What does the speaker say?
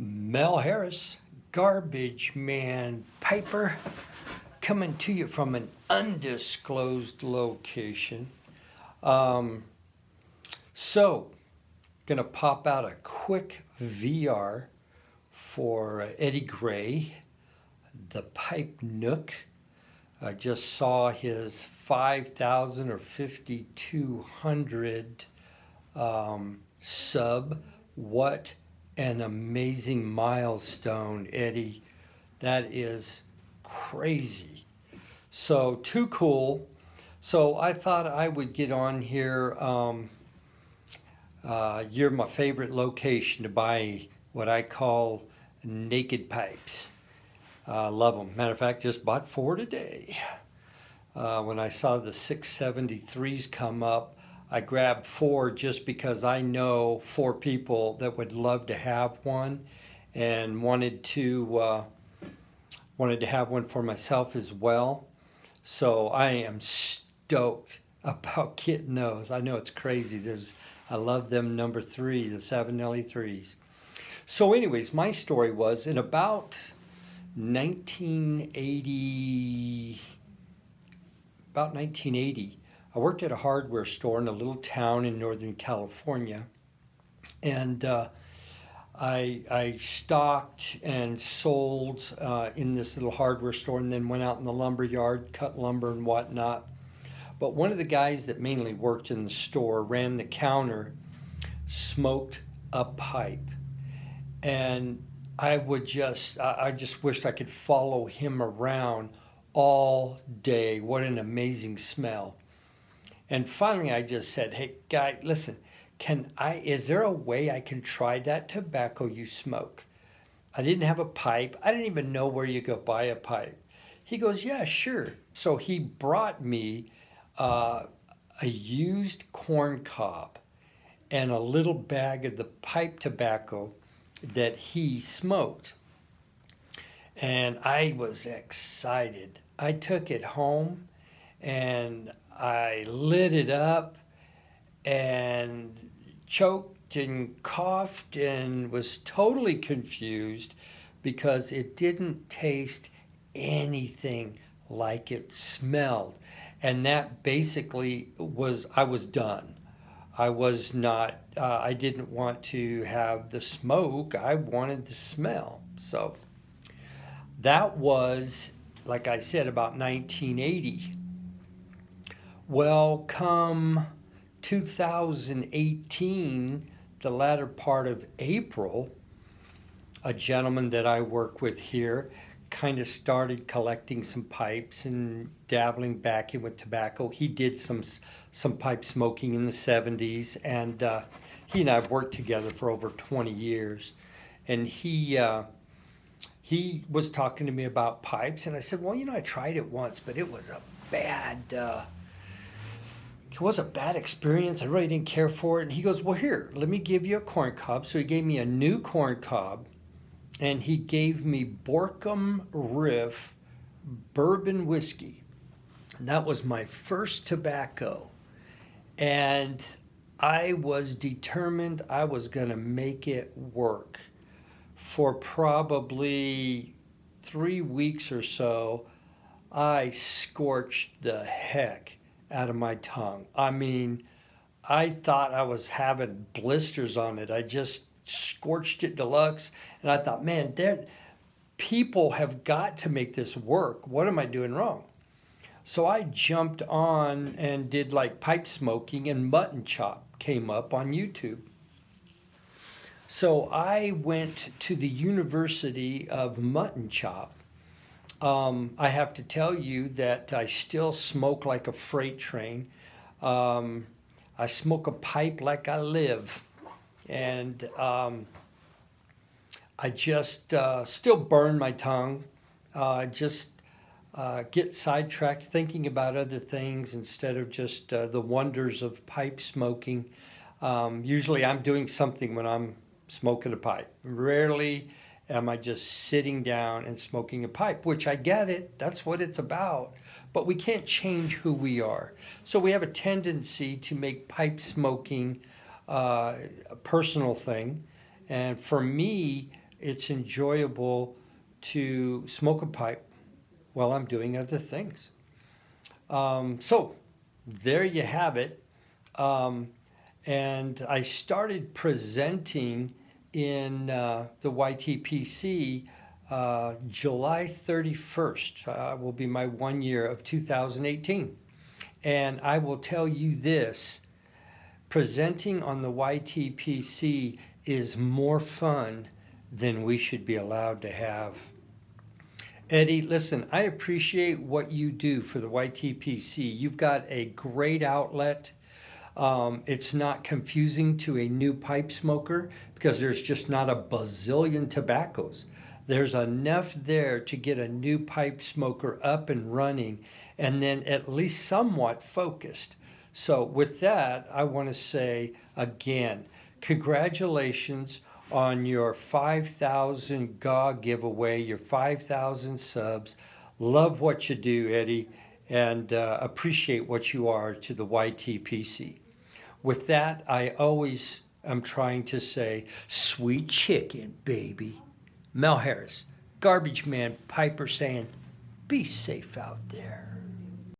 Mel Harris, Garbage Man Piper, coming to you from an undisclosed location. Um, so, gonna pop out a quick VR for Eddie Gray, the pipe Nook. I just saw his 5,000 or 5,200 sub. What an amazing milestone, Eddie. That is crazy. So, too cool. So, I thought I would get on here. You're my favorite location to buy what I call naked pipes. Love them. Matter of fact, just bought four today. When I saw the 673s come up, I grabbed four just because I know four people that would love to have one and wanted to have one for myself as well. So I am stoked about getting those. I know it's crazy. I love them number three, the 7LE3s. So, anyways, my story was in about 1980, about 1980, I worked at a hardware store in a little town in Northern California, and I stocked and sold in this little hardware store, and then went out in the lumber yard, cut lumber and whatnot. But one of the guys that mainly worked in the store, ran the counter, smoked a pipe, and I just wished I could follow him around all day. What an amazing smell. And finally I just said, "Hey guy, listen, is there a way I can try that tobacco you smoke?" I didn't have a pipe. I didn't even know where you go buy a pipe. He goes, "Yeah, sure." So he brought me uh, a used corn cob and a little bag of the pipe tobacco that he smoked. And I was excited. I took it home and I lit it up and choked and coughed and was totally confused because it didn't taste anything like it smelled. And that basically I was done. I was not, I didn't want to have the smoke, I wanted the smell. So that was, like I said, about 1980. Well, come 2018, the latter part of April, a gentleman that I work with here kind of started collecting some pipes and dabbling back in with tobacco. He did some pipe smoking in the 70s, and he and I have worked together for over 20 years. And he was talking to me about pipes, and I said, "Well, I tried it once, but it was a bad experience. I really didn't care for it." And he goes, "Well, here, let me give you a corn cob." So he gave me a new corn cob, and he gave me Borkum Riff bourbon whiskey. And that was my first tobacco. And I was determined I was going to make it work. For probably 3 weeks or so, I scorched the heck out of my tongue. I mean, I thought I was having blisters on it. I just scorched it deluxe, and I thought, man, people have got to make this work. What am I doing wrong? So I jumped on and did like pipe smoking, and mutton chop came up on YouTube. So I went to the University of Mutton Chop. I have to tell you that I still smoke like a freight train. Um, I smoke a pipe like I live. And I just still burn my tongue. Just get sidetracked thinking about other things instead of just the wonders of pipe smoking. Usually I'm doing something when I'm smoking a pipe. Rarely am I just sitting down and smoking a pipe, which I get it. That's what it's about. But we can't change who we are. So we have a tendency to make pipe smoking a personal thing. And for me, it's enjoyable to smoke a pipe while I'm doing other things. So there you have it. Um, and I started presenting in the YTPC July 31st. Will be my 1 year of 2018. And I will tell you this, presenting on the YTPC is more fun than we should be allowed to have. Eddie, listen, I appreciate what you do for the YTPC. You've got a great outlet. It's not confusing to a new pipe smoker because there's just not a bazillion tobaccos. There's enough there to get a new pipe smoker up and running and then at least somewhat focused. So, with that, I want to say again, congratulations on your 5,000 GAW giveaway, your 5,000 subs. Love what you do, Eddie, and appreciate what you are to the YTPC. With that, I always am trying to say, sweet chicken, baby. Mel Harris, Garbage Man Piper saying, be safe out there.